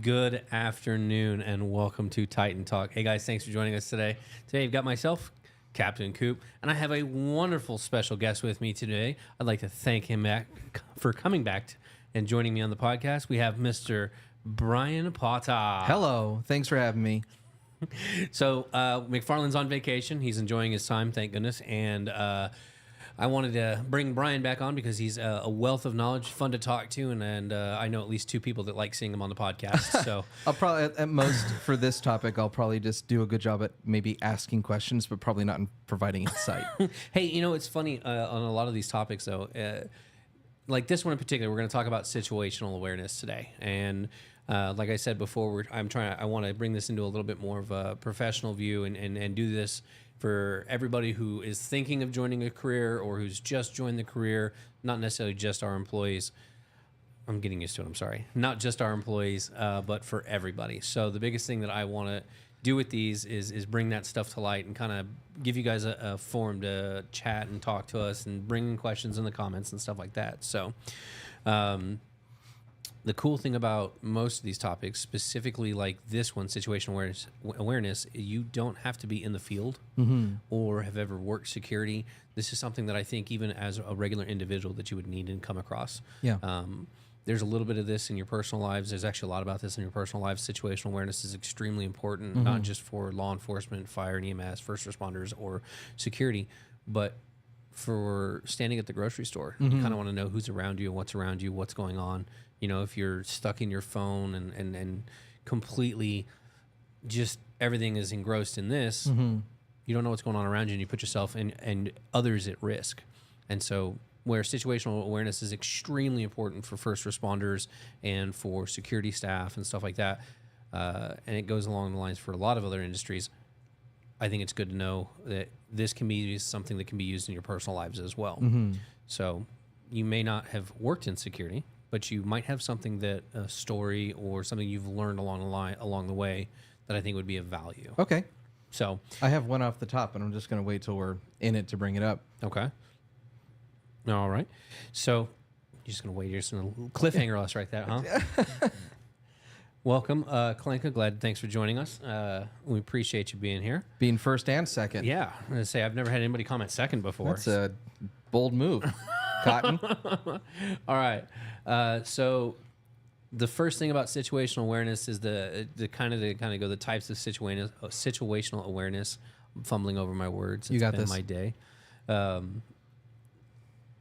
Good afternoon and welcome to Titan Talk. Hey guys, thanks for joining us today. Today you've got myself, Captain Coop, and I have a wonderful special guest with me today. I'd like to thank him for coming back and joining me on the podcast. We have Mr. Brian Potter. Hello. Thanks for having me. So McFarland's on vacation. He's enjoying his time, thank goodness. And I wanted to bring Brian back on because he's a wealth of knowledge, fun to talk to, and I know at least two people that like seeing him on the podcast. So I'll probably, at most for this topic, I'll probably just do a good job at maybe asking questions, but probably not in providing insight. Hey, you know, it's funny on a lot of these topics, though. Like this one in particular, we're going to talk about situational awareness today. And like I said before, I want to bring this into a little bit more of a professional view and do this for everybody who is thinking of joining a career or who's just joined the career, not necessarily just our employees. I'm getting used to it, I'm sorry. Not just our employees, but for everybody. So the biggest thing that I want to do with these is bring that stuff to light and kind of give you guys a forum to chat and talk to us and bring in questions in the comments and stuff like that. So the cool thing about most of these topics, specifically like this one, situational awareness, you don't have to be in the field or have ever worked security. This is something that I think even as a regular individual that you would need and come across. Yeah. There's a little bit of this in your personal lives. There's actually a lot about this in your personal lives. Situational awareness is extremely important, not just for law enforcement, fire and EMS, first responders, or security, but for standing at the grocery store. You kind of want to know who's around you, what's around you, what's going on. You know, if you're stuck in your phone and completely just everything is engrossed in this, you don't know what's going on around you, and you put yourself and others at risk. And so where situational awareness is extremely important for first responders and for security staff and stuff like that, and it goes along the lines for a lot of other industries, I think it's good to know that this can be something that can be used in your personal lives as well. So you may not have worked in security, but you might have something that a story or something you've learned along the way that I think would be of value. Okay. So I have one off the top, and I'm just going to wait till we're in it to bring it up. okay. All right. So you're just going to wait. You're just going to cliffhanger us right there, huh? Welcome, Kalenka. Thanks for joining us. We appreciate you being here. Being first and second. Yeah. I'm going to say I've never had anybody comment second before. That's a bold move. Cotton. All right. So the first thing about situational awareness is the types of situational awareness. I'm fumbling over my words. You got been this. My day.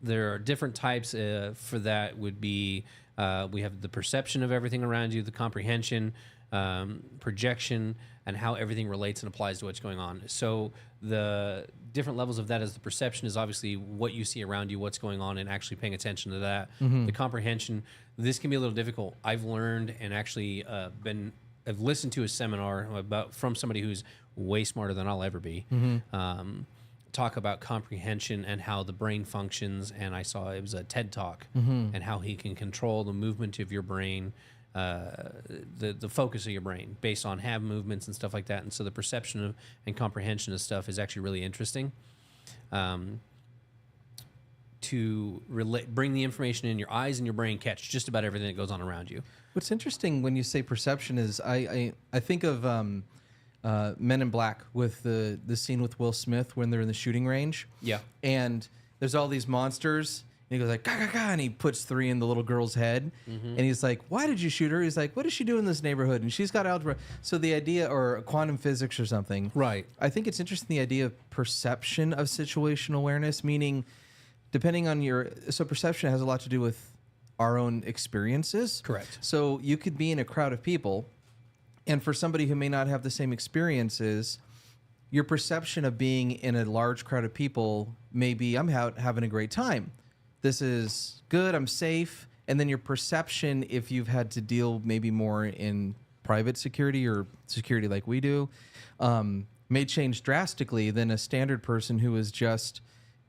There are different types for that. Would be we have the perception of everything around you, the comprehension, projection, and how everything relates and applies to what's going on. So the different levels of that is the perception is obviously what you see around you, what's going on, and actually paying attention to that. The comprehension, this can be a little difficult. I've learned and actually I've listened to a seminar from somebody who's way smarter than I'll ever be. Talk about comprehension and how the brain functions, and I saw it was a TED Talk, and how he can control the movement of your brain, the focus of your brain based on hand movements and stuff like that. And so the perception of and comprehension of stuff is actually really interesting. To bring the information in your eyes and your brain catch just about everything that goes on around you. What's interesting when you say perception is I think of Men in Black with the scene with Will Smith when they're in the shooting range. Yeah. And there's all these monsters. And he goes like, gah, gah, gah, and he puts 3 in the little girl's head. And he's like, why did you shoot her? He's like, what does she do in this neighborhood? And she's got algebra. So the idea, or quantum physics or something. Right. I think it's interesting, the idea of perception of situational awareness, meaning depending on so perception has a lot to do with our own experiences. Correct. So you could be in a crowd of people, and for somebody who may not have the same experiences, your perception of being in a large crowd of people may be, I'm having a great time. This is good, I'm safe. And then your perception, if you've had to deal maybe more in private security or security like we do, may change drastically than a standard person who is just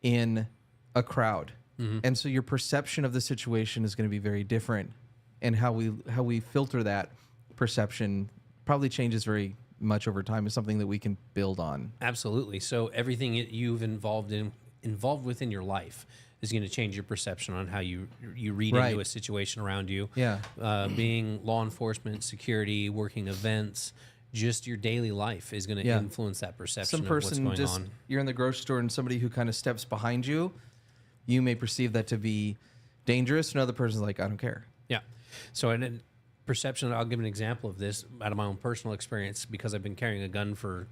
in a crowd. And so your perception of the situation is going to be very different. And how we filter that perception probably changes very much over time. Is something that we can build on. Absolutely. So everything you've involved within your life, is going to change your perception on how you read Right. into a situation around you. Yeah. Being law enforcement, security, working events, just your daily life is going to Yeah. influence that perception Some of what's person going just on. you're in the grocery store and somebody who kind of steps behind you, you may perceive that to be dangerous. Another person's like, I don't care. Yeah. So, and then perception, I'll give an example of this out of my own personal experience because I've been carrying a gun for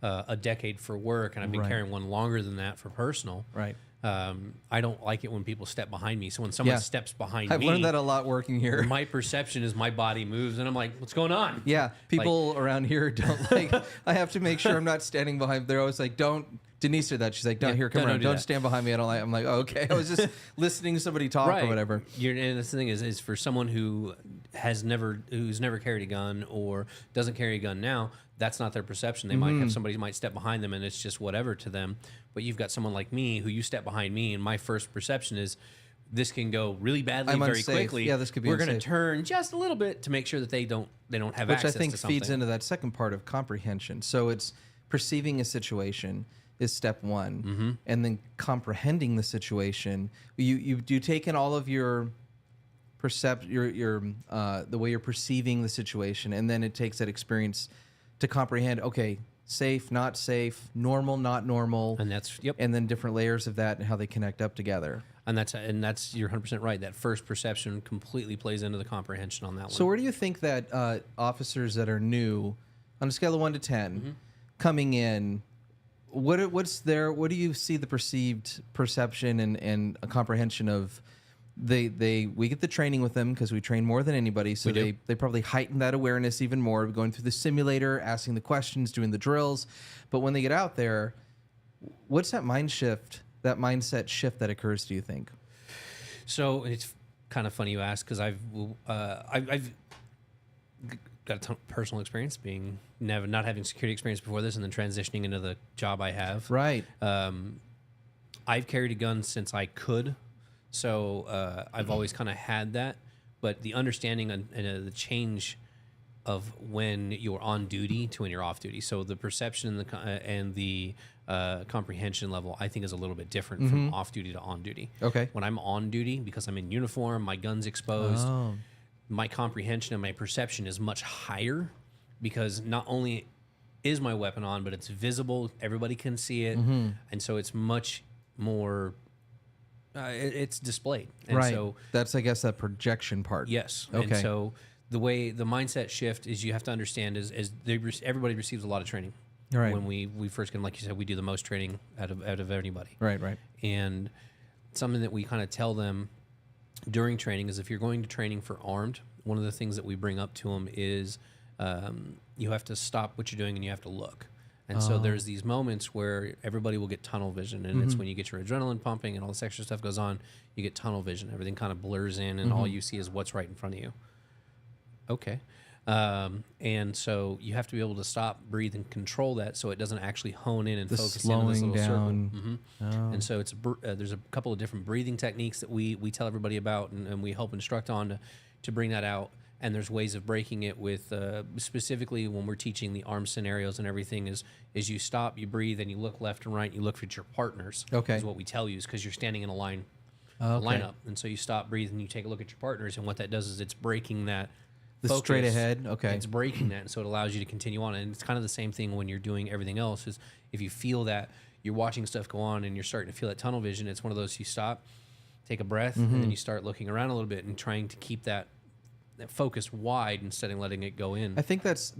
a decade for work, and I've been Right. carrying one longer than that for personal. Right. I don't like it when people step behind me. So when someone Yeah. steps behind I've me, learned that a lot working here. my perception is my body moves, and I'm like, what's going on? Yeah, people around here don't like. I have to make sure I'm not standing behind. They're always like, "Don't." Denise said that. She's like, "Don't Yeah, here, come don't around. do Don't that." stand behind me." I don't like. I'm like, oh, okay. I was just listening to somebody talk or whatever. And the thing is for someone who's never carried a gun or doesn't carry a gun now, that's not their perception. They might have somebody might step behind them, and it's just whatever to them. But you've got someone like me who you step behind me, and my first perception is this can go really badly I'm very unsafe. quickly. Yeah, this could be We're going to unsafe. turn just a little bit to make sure that they don't have Which I access think to something. feeds into that second part of comprehension. So it's perceiving a situation is step one, and then comprehending the situation. You take in all of your the way you're perceiving the situation, and then it takes that experience to comprehend. Okay, safe, not safe, normal, not normal, And that's and then different layers of that and how they connect up together. And that's you're 100% right. That first perception completely plays into the comprehension on that one. So where do you think that officers that are new, on a scale of 1 to 10, coming in, what do you see the perceived perception and a comprehension of? We get the training with them because we train more than anybody, so We do. they probably heighten that awareness even more, going through the simulator, asking the questions, doing the drills. But when they get out there, what's that mindset shift that occurs, do you think? So it's kind of funny you ask because I've got a ton of personal experience being not having security experience before this, and then transitioning into the job I have. Right. I've carried a gun since I could, so I've always kind of had that. But the understanding and the change of when you're on duty to when you're off duty, so the perception and the comprehension level, I think, is a little bit different from off duty to on duty. Okay. When I'm on duty, because I'm in uniform, my gun's exposed, Oh. my comprehension and my perception is much higher because not only is my weapon on, but it's visible, everybody can see it, and so it's much more. It's displayed, and Right. so That's, I guess, that projection part. yes, Okay. and so the way the mindset shift is, you have to understand is everybody receives a lot of training. Right. When we first get, like you said, we do the most training out of anybody. Right. Right. And something that we kind of tell them during training is if you're going to training for armed, one of the things that we bring up to them is you have to stop what you're doing and you have to look. And so there's these moments where everybody will get tunnel vision, and it's when you get your adrenaline pumping and all this extra stuff goes on, you get tunnel vision. Everything kind of blurs in, and all you see is what's right in front of you. Okay. And so you have to be able to stop, breathe, and control that so it doesn't actually hone in and The focus into this slowing little down. circle. And so there's a couple of different breathing techniques that we tell everybody about, and we help instruct on to bring that out. And there's ways of breaking it with specifically when we're teaching the arm scenarios and everything is you stop, you breathe, and you look left and right. You look at your partners. Okay. Is what we tell you, is because you're standing in a line, Okay. lineup, and so you stop, breathe, and you take a look at your partners. And what that does is it's breaking that. The focus. straight ahead. Okay. It's breaking that, and so it allows you to continue on. And it's kind of the same thing when you're doing everything else. Is if you feel that you're watching stuff go on and you're starting to feel that tunnel vision, it's one of those, you stop, take a breath, and then you start looking around a little bit and trying to keep that focus wide instead of letting it go in. I think that's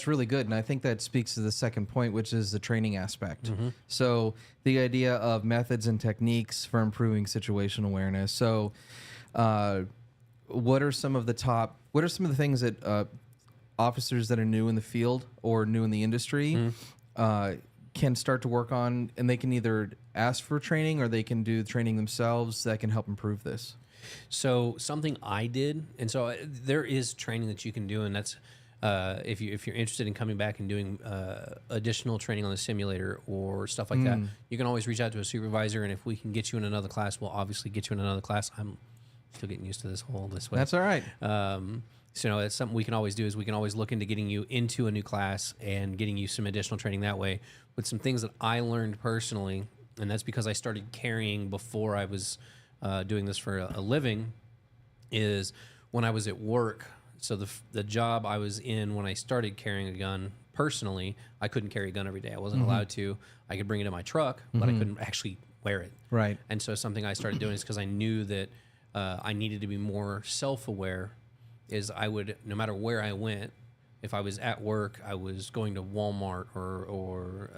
really good, and I think that speaks to the second point, which is the training aspect. So the idea of methods and techniques for improving situational awareness. So, what are some of the things that officers that are new in the field or new in the industry can start to work on, and they can either ask for training or they can do training themselves that can help improve this? So something I did, and so there is training that you can do, and that's if you're interested in coming back and doing additional training on the simulator or stuff like that, you can always reach out to a supervisor, and if we can get you in another class, we'll obviously get you in another class. I'm still getting used to this way. That's all right. So it's something we can always do, is we can always look into getting you into a new class and getting you some additional training that way. With some things that I learned personally And that's because I started carrying before I was doing this for a living, is when I was at work. So the job I was in when I started carrying a gun personally, I couldn't carry a gun every day. I wasn't allowed to. I could bring it in my truck, but I couldn't actually wear it. Right. And so something I started doing is because I knew that I needed to be more self-aware, is I would, no matter where I went, if I was at work, I was going to Walmart or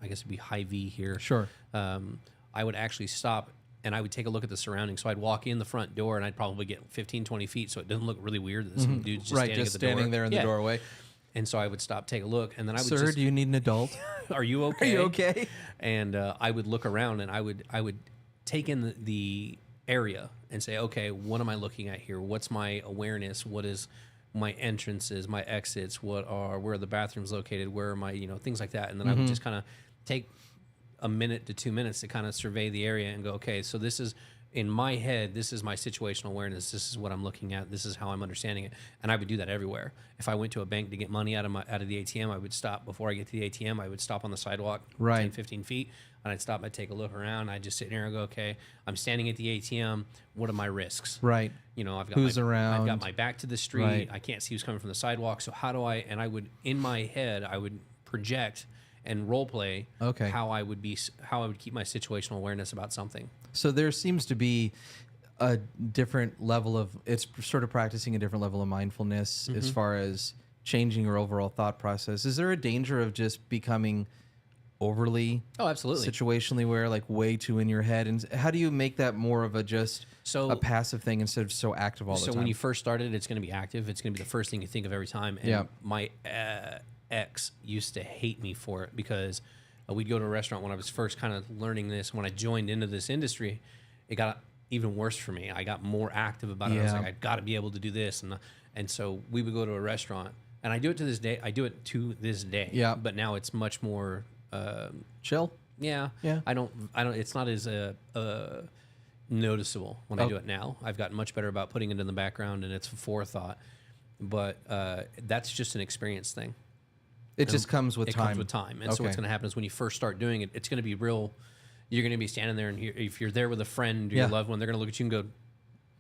I guess it'd be Hy-Vee here. Sure. I would actually stop and I would take a look at the surroundings. So I'd walk in the front door and I'd probably get 15, 20 feet so it doesn't look really weird that some dude's just standing at the door. there in the doorway. And so I would stop, take a look, and then I would Sir, do you need an adult? Are you okay? Are you okay? And I would look around and I would take in the area and say, okay, what am I looking at here? What's my awareness? What is my entrances, my exits? Where are the bathrooms located? Where are my, things like that? And then I would just kind of take a minute to 2 minutes to kind of survey the area and go, okay, so this is, in my head, this is my situational awareness. This is what I'm looking at. This is how I'm understanding it. And I would do that everywhere. If I went to a bank to get money out of the ATM, I would stop before I get to the ATM. I would stop on the sidewalk, 10, 15 feet, and I'd stop. I'd take a look around. I'd just sit there and go, okay, I'm standing at the ATM. What are my risks? Right. I've got who's around. I've got my back to the street. Right. I can't see who's coming from the sidewalk. So how do I? And I would, in my head, I would project and role play how I would keep my situational awareness about something. So there seems to be a different level of, it's sort of practicing a different level of mindfulness as far as changing your overall thought process. Is there a danger of just becoming overly absolutely situationally aware, like way too in your head? And how do you make that more of a a passive thing instead of so active all the time? So when you first started, it's going to be active. It's going to be the first thing you think of every time. And my ex used to hate me for it because we'd go to a restaurant when I was first kind of learning this. When I joined into this industry, it got even worse for me. I got more active about it. I was like, I've got to be able to do this. And so we would go to a restaurant, and I do it to this day. Yeah. But now it's much more chill. Yeah. Yeah. I don't. It's not as noticeable when I do it now. I've gotten much better about putting it in the background, and it's forethought. But that's just an experience thing. It just comes with time. It comes with time. And so what's going to happen is when you first start doing it, it's going to be real. You're going to be standing there, and if you're there with a friend or your loved one, they're going to look at you and go,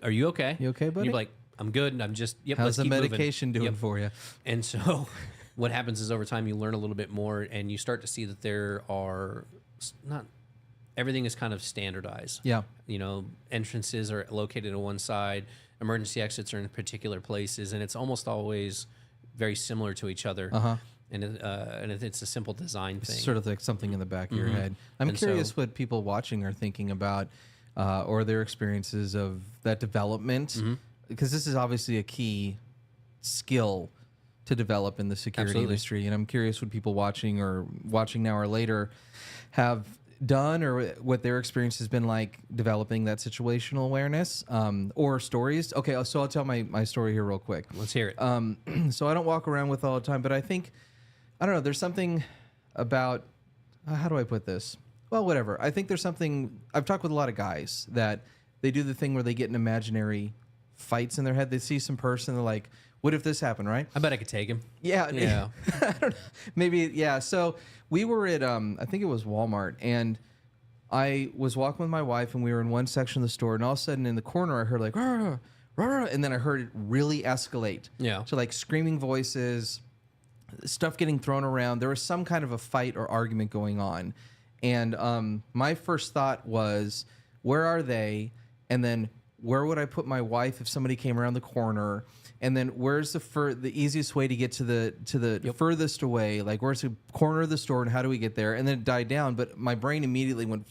"Are you okay? You okay, buddy?" And you're like, "I'm good. And I'm just, How's let's the keep medication moving." doing for you? And so what happens is over time you learn a little bit more, and you start to see that there are not everything is kind of standardized. Yeah. Entrances are located on one side, emergency exits are in particular places, and it's almost always very similar to each other. And it's a simple design thing. It's sort of like something in the back of your head. I'm curious what people watching are thinking about or their experiences of that development, because this is obviously a key skill to develop in the security industry. And I'm curious what people watching now or later have done, or what their experience has been like developing that situational awareness, or stories. Okay, so I'll tell my story here real quick. Let's hear it. So I don't walk around with all the time, but I think, I don't know, there's something about, how do I put this? Well, whatever. I think there's something, I've talked with a lot of guys that they do the thing where they get in imaginary fights in their head. They see some person, they're like, what if this happened, right? I bet I could take him. Yeah. I don't know. Maybe, yeah. So we were at, I think it was Walmart, and I was walking with my wife, and we were in one section of the store, and all of a sudden in the corner I heard like, rah, rah, rah, and then I heard it really escalate. Yeah. So like screaming voices, stuff getting thrown around. There was some kind of a fight or argument going on. And my first thought was, where are they? And then where would I put my wife if somebody came around the corner? And then where's the easiest way to get to the furthest away? Like, where's the corner of the store, and how do we get there? And then it died down, but my brain immediately went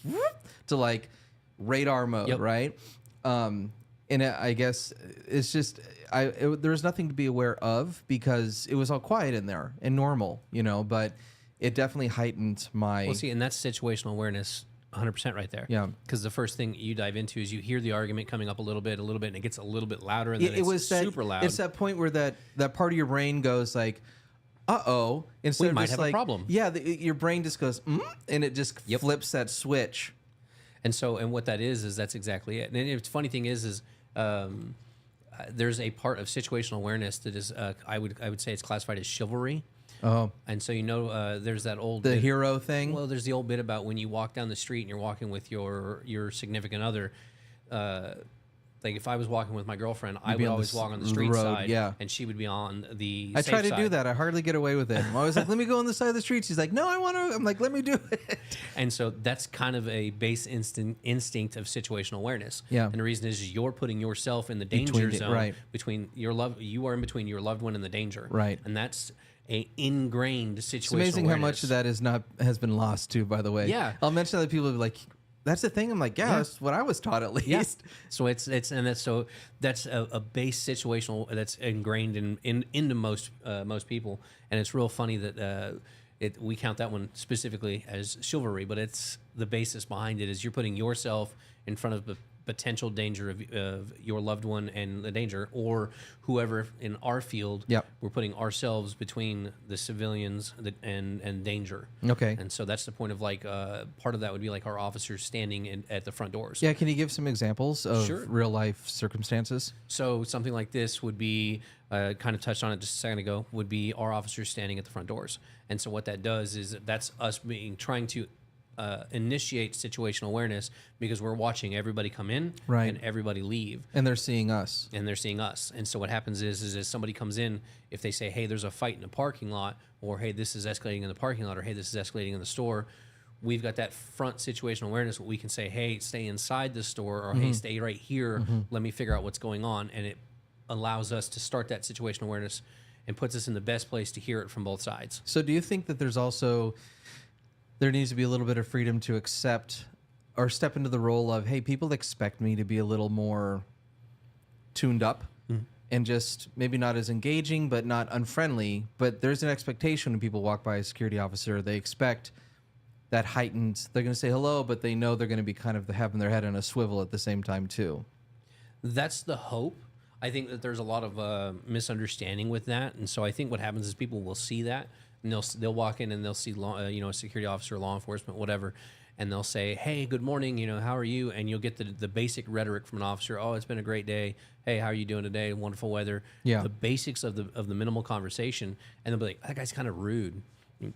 to like radar mode, right? And I guess it's just there was nothing to be aware of because it was all quiet in there and normal, but it definitely heightened my... Well, see, and that's situational awareness 100% right there. Yeah. Because the first thing you dive into is you hear the argument coming up a little bit, and it gets a little bit louder, and then it's super loud. It's that point where that part of your brain goes like, uh-oh. Instead we of might just have like, a problem. Yeah, your brain just goes, and it just flips that switch. And what that is that's exactly it. And the funny thing is there's a part of situational awareness that is, I would say it's classified as chivalry. Oh, And so, there's that old the bit, hero thing. well, there's the old bit about when you walk down the street and you're walking with your significant other. Like if I was walking with my girlfriend, I be would on always the walk on the the street road, side, yeah. and she would be on the I safe try to side. do that. I hardly get away with it. I'm always like, let me go on the side of the street. She's like, no, I want to. I'm like, let me do it. And so that's kind of a base instinct of situational awareness. Yeah. And the reason is you're putting yourself in the danger Between the- zone right. between your love. You are in between your loved one and the danger. Right. And that's a ingrained situational It's amazing how much of that has been lost too. By the way, Yeah. I'll mention that people will be like, that's the thing. I'm like, yeah, that's what I was taught at least. Yeah. So that's a base situational that's ingrained into most people, and it's real funny that we count that one specifically as chivalry, but it's the basis behind it is you're putting yourself in front of the potential danger of your loved one and the danger, or whoever in our field. Yep. We're putting ourselves between the civilians and danger. Okay. And so that's the point of part of that would be like our officers standing at the front doors. Yeah. Can you give some examples of Sure. real life circumstances? So something like this would be, kind of touched on it just a second ago, would be our officers standing at the front doors. And so what that does is that's us trying to initiate situational awareness because we're watching everybody come in Right. and everybody leave. And they're seeing us. And they're seeing us. And so what happens is as somebody comes in, if they say, hey, there's a fight in the parking lot, or hey, this is escalating in the parking lot, or hey, this is escalating in the store, we've got that front situational awareness where we can say, hey, stay inside the store, or hey, stay right here. Let me figure out what's going on. And it allows us to start that situational awareness and puts us in the best place to hear it from both sides. So do you think that there needs to be a little bit of freedom to accept or step into the role of, hey, people expect me to be a little more tuned up and just maybe not as engaging, but not unfriendly. But there's an expectation when people walk by a security officer, they expect that heightened, they're going to say hello, but they know they're going to be kind of having their head on a swivel at the same time too. That's the hope. I think that there's a lot of misunderstanding with that. And so I think what happens is people will see that, and they'll walk in and they'll see a security officer, law enforcement, whatever, and they'll say, hey, good morning, how are you? And you'll get the basic rhetoric from an officer. Oh, it's been a great day. Hey, how are you doing today? Wonderful weather. Yeah. The basics of the minimal conversation, and they'll be like, that guy's kind of rude. And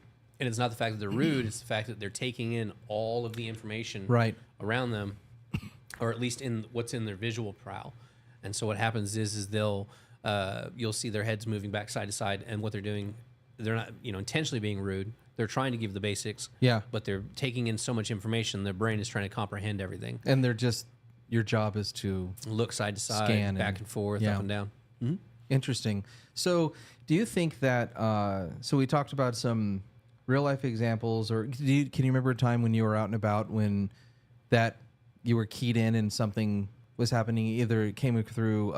it's not the fact that they're rude, it's the fact that they're taking in all of the information Right. around them, or at least in what's in their visual prowl. And so what happens is you'll see their heads moving back side to side, and what they're doing, they're not intentionally being rude. They're trying to give the basics, Yeah. but they're taking in so much information. Their brain is trying to comprehend everything. And your job is to Look side to side, Scan back and forth, yeah. up and down. Interesting. So, do you think that? So we talked about some real life examples, or can you remember a time when you were out and about when that you were keyed in and something was happening? Either it came through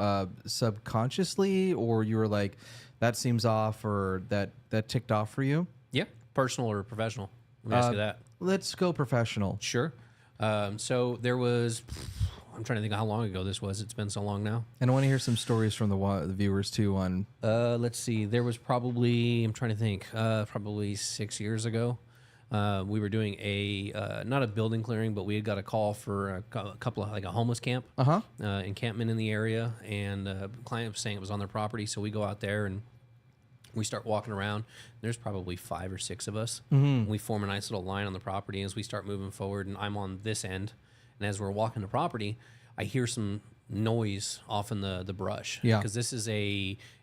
subconsciously, or you were like, "That seems off," or that ticked off for you? Yeah, personal or professional. Let me ask you that. Let's go professional. Sure. So there was. I'm trying to think of how long ago this was. It's been so long now. And I want to hear some stories from the viewers too. On Let's see. There was probably, I'm trying to think, probably 6 years ago. We were doing not a building clearing, but we had got a call for a couple of, like a homeless camp, encampment in the area. And the client was saying it was on their property. So we go out there and we start walking around. There's probably 5 or 6 of us. We form a nice little line on the property as we start moving forward. And I'm on this end. And as we're walking the property, I hear some noise off in the brush. Yeah. Because this is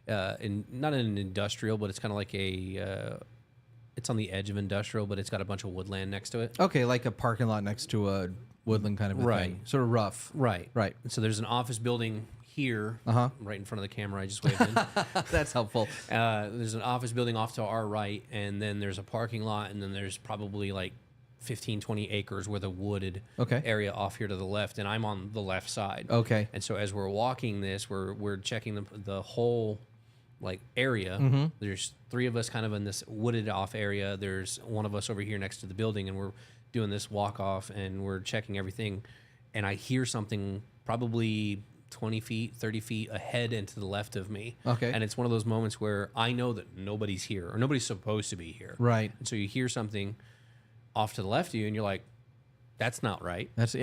not an industrial, but it's kind of like it's on the edge of industrial, but it's got a bunch of woodland next to it. okay, like a parking lot next to a woodland kind of a Right. thing, sort of rough. Right. Right. And so there's an office building here, right in front of the camera I just waved in. That's helpful. There's an office building off to our right, and then there's a parking lot, and then there's probably like 15, 20 acres worth of wooded area off here to the left, and I'm on the left side. Okay. And so as we're walking this, we're checking the whole like area. There's 3 of us kind of in this wooded off area. There's one of us over here next to the building, and we're doing this walk off, and we're checking everything. And I hear something probably 20 feet, 30 feet ahead and to the left of me. Okay. And it's one of those moments where I know that nobody's here or nobody's supposed to be here. Right. And so you hear something off to the left of you, and you're like, "That's not right. That's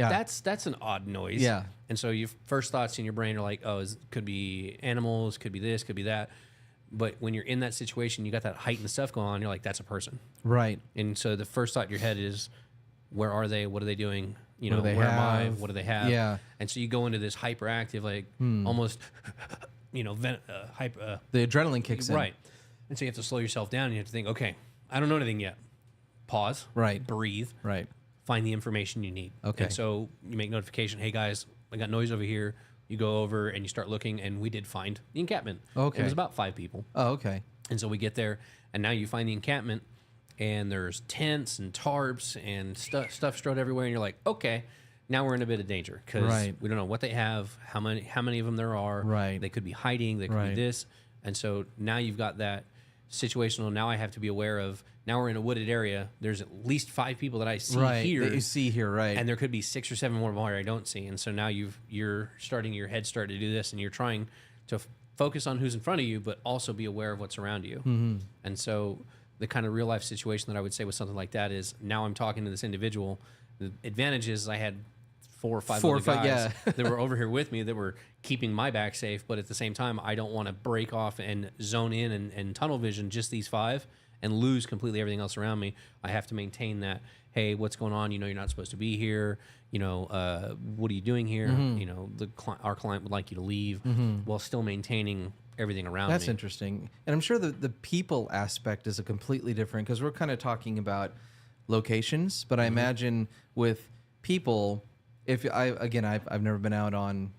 an odd noise." Yeah. And so your first thoughts in your brain are like, "Oh, could be animals, could be this, could be that." But when you're in that situation, you got that heightened stuff going on. You're like, that's a person. Right. And so the first thought in your head is, where are they? What are they doing? You know, What do they where am I? have? What do they have? Yeah. And so you go into this hyperactive, like almost, hyper. The adrenaline kicks in. Right. And so you have to slow yourself down. And you have to think, okay, I don't know anything yet. Pause. Right. Breathe. Right. Find the information you need. Okay. And so you make notification, hey guys, I got noise over here. You go over and you start looking, and we did find the encampment. Okay. It was about 5 people. Oh, okay. And so we get there, and now you find the encampment, and there's tents and tarps and stuff strewed everywhere, and you're like, okay, now we're in a bit of danger because Right. we don't know what they have, how many of them there are. Right. They could be hiding. They could Right. be this. And so now you've got that situational. Now I have to be aware of. Now we're in a wooded area. There's at least 5 people that I see here. That you see here, right? And there could be 6 or 7 more I don't see. And so now your head start to do this, and you're trying to focus on who's in front of you, but also be aware of what's around you. Mm-hmm. And so the kind of real life situation that I would say with something like that is, now I'm talking to this individual. The advantage is I had 4 or 5 other guys that were over here with me that were keeping my back safe. But at the same time, I don't want to break off and zone in and tunnel vision just these 5 and lose completely everything else around me. I have to maintain that, hey, what's going on? You know, you're not supposed to be here. You know, what are you doing here? Mm-hmm. You know, our client would like you to leave while still maintaining everything around That's me. interesting. And I'm sure the people aspect is a completely different, because we're kind of talking about locations, but I imagine with people, I've never been out on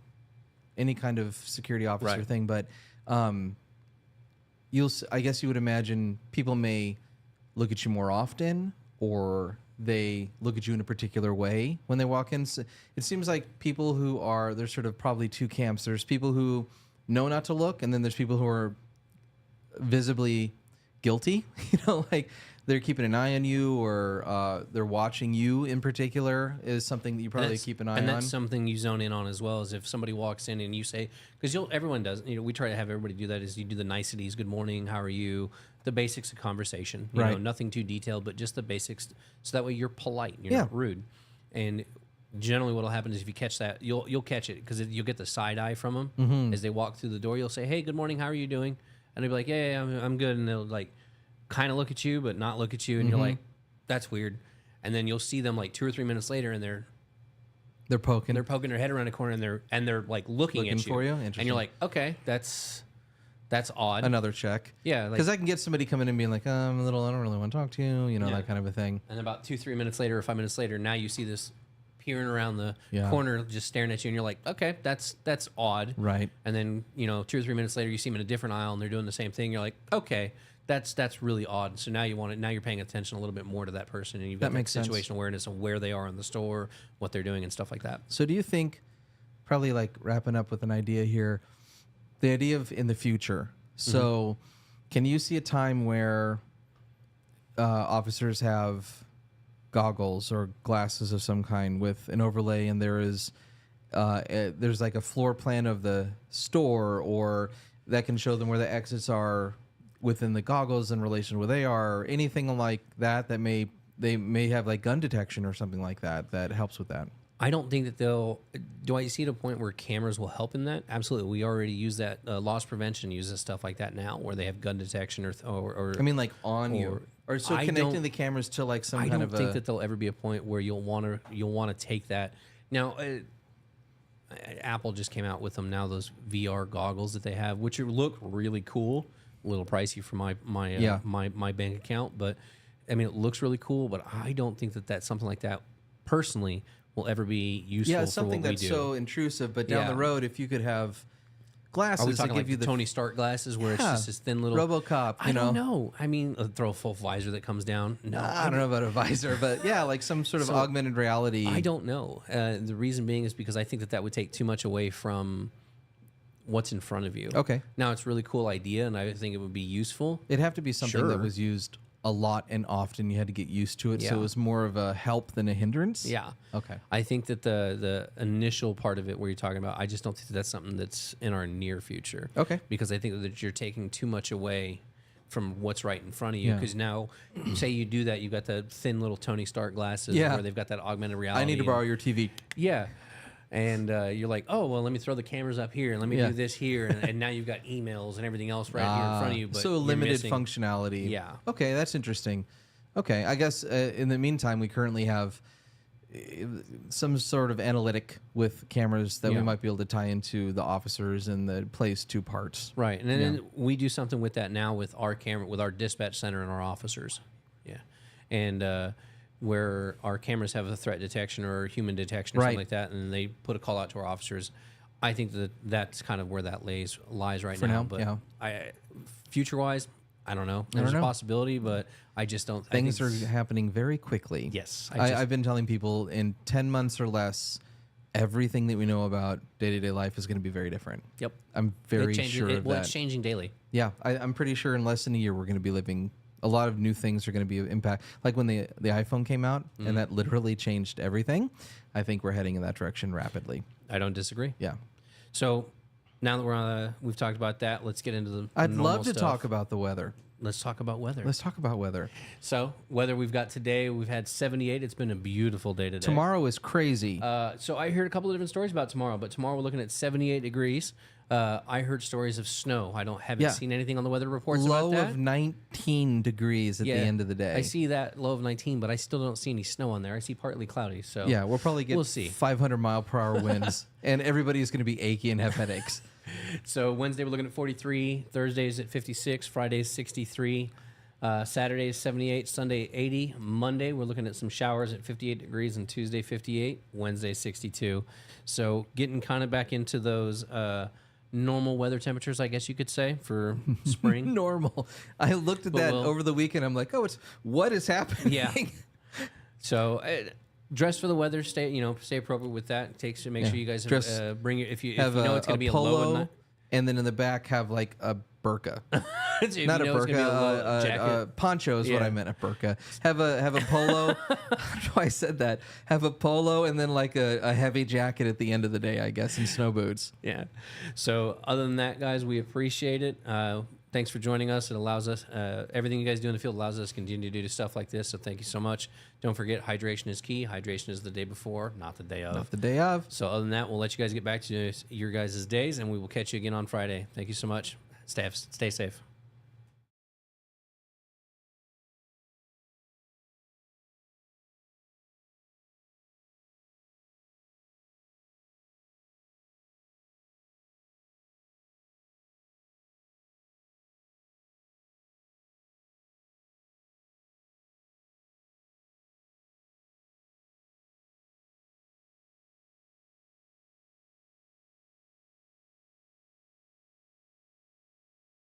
any kind of security officer Right. thing, but I guess you would imagine people may look at you more often, or they look at you in a particular way when they walk in. So it seems like people there's sort of probably 2 camps. There's people who know not to look, and then there's people who are visibly guilty. You know, like they're keeping an eye on you, or they're watching you in particular is something that you probably keep an eye on. And that's something you zone in on as well, is if somebody walks in and you say, because everyone does, you know, we try to have everybody do that, is you do the niceties, good morning, how are you, the basics of conversation, you know, Right. nothing too detailed, but just the basics, so that way you're polite, you're Yeah. not rude. And generally what'll happen is if you catch that, you'll catch it, because you'll get the side eye from them Mm-hmm. as they walk through the door. You'll say, hey, good morning, how are you doing? And they'll be like, yeah, I'm good. And they'll like kind of look at you, but not look at you. And you're like, that's weird. And then you'll see them like 2 or 3 minutes later, and they're poking. they're poking their head around a corner, and they're like looking at you. for you? And Interesting. you're like, okay, that's odd. Another check. Yeah, like- because I can get somebody coming in and being like, I don't really want to talk to you, you know, Yeah. that kind of a thing. And about 2-3 minutes later, or 5 minutes later, now you see this peering around the Yeah. corner, just staring at you, and you're like, okay, that's odd. Right. And then 2 or 3 minutes later, you see them in a different aisle, and they're doing the same thing. You're like, okay, that's really odd. So now now you're paying attention a little bit more to that person, and you've got That makes sense. situational awareness of where they are in the store, what they're doing, and stuff like that. So do you think, probably like wrapping up with an idea here, the idea of in the future. So can you see a time where officers have goggles or glasses of some kind with an overlay, and there's like a floor plan of the store, or that can show them where the exits are within the goggles in relation to where they are, or anything like that they may have like gun detection or something like that helps with that? I don't think that do I see at a point where cameras will help in that? Absolutely. We already use that. Loss prevention uses stuff like that now, where they have gun detection or I mean, like on you, or so I connecting don't- the cameras to like some I kind don't of think a. that there'll ever be a point where you'll want to take that. Now, Apple just came out with them now, those VR goggles that they have, which look really cool. A little pricey for my bank account, but I mean, it looks really cool. But I don't think that that's something like that personally will ever be useful. Yeah, it's for something what we that's do. so intrusive. But down Yeah. the road, if you could have Are glasses we that talking give like you the Tony Stark glasses, where it's Yeah. just this thin little RoboCop, I don't know. I mean, throw a full visor that comes down. No, I don't know about a visor, but yeah, like some sort of So, augmented reality. I don't know. The reason being is because I think that would take too much away from what's in front of you. Okay. Now, it's a really cool idea, and I think it would be useful. It'd have to be something that Sure. was used a lot and often. You had to get used to it, so Yeah. it was more of a help than a hindrance. Yeah. Okay. I think that the initial part of it where you're talking about, I just don't think that that's something that's in our near future. Okay. Because I think that you're taking too much away from what's right in front of you. Yeah. Because now, say you do that, you've got the thin little Tony Stark glasses Yeah. where they've got that augmented reality. I need to and- borrow your TV. Yeah. And you're like, oh, well, let me throw the cameras up here and let me do this here. And now you've got emails and everything else right here in front of you. But so you're limited missing- functionality. Yeah. Okay, that's interesting. Okay, I guess in the meantime, we currently have some sort of analytic with cameras that we might be able to tie into the officers and the plays 2 parts. Right. And then we do something with that now with our camera, with our dispatch center and our officers. Yeah. And where our cameras have a threat detection or human detection or something like that, and they put a call out to our officers. I think that's kind of where that lies right For now, But yeah. Future-wise, I don't know. There's a possibility, but I just don't. Things are happening very quickly. Yes. I've been telling people in 10 months or less, everything that we know about day-to-day life is going to be very different. Yep. I'm very sure of that. It's changing daily. Yeah, I'm pretty sure in less than a year we're going to be living. A lot of new things are going to be impact. Like when the iPhone came out, and that literally changed everything. I think we're heading in that direction rapidly. I don't disagree. Yeah. So now that we've talked about that, let's get into the I'd normal love to stuff. talk about the weather. Let's talk about weather. Let's talk about weather. So weather we've got today, we've had 78. It's been a beautiful day today. Tomorrow is crazy. So I heard a couple of different stories about tomorrow, but tomorrow we're looking at 78 degrees. I heard stories of snow. I haven't seen anything on the weather reports Low about that. of 19 degrees at the end of the day. I see that low of 19, but I still don't see any snow on there. I see partly cloudy. So Yeah, we'll probably get We'll see. 500-mile-per-hour winds, and everybody's going to be achy and have headaches. So Wednesday we're looking at 43, Thursday's at 56, Friday's 63, Saturday's 78, Sunday 80, Monday we're looking at some showers at 58 degrees, and Tuesday 58, Wednesday 62. So getting kind of back into those normal weather temperatures, I guess you could say, for spring. Normal. I looked at that over the weekend. I'm like, what is happening? Yeah. So dress for the weather. Stay appropriate with that. Make sure you guys bring it if you know it's going to be a low polo, and then in the back have like a burqa. Not a burqa, jacket. poncho is what I meant. A burqa. Have a polo. I said that. Have a polo and then like a heavy jacket at the end of the day, I guess, and snow boots. Yeah. So other than that, guys, we appreciate it. Thanks for joining us. It allows us, everything you guys do in the field allows us to continue to do stuff like this. So thank you so much. Don't forget, hydration is key. Hydration is the day before, not the day of. Not the day of. So other than that, we'll let you guys get back to your guys' days, and we will catch you again on Friday. Thank you so much. Stay safe.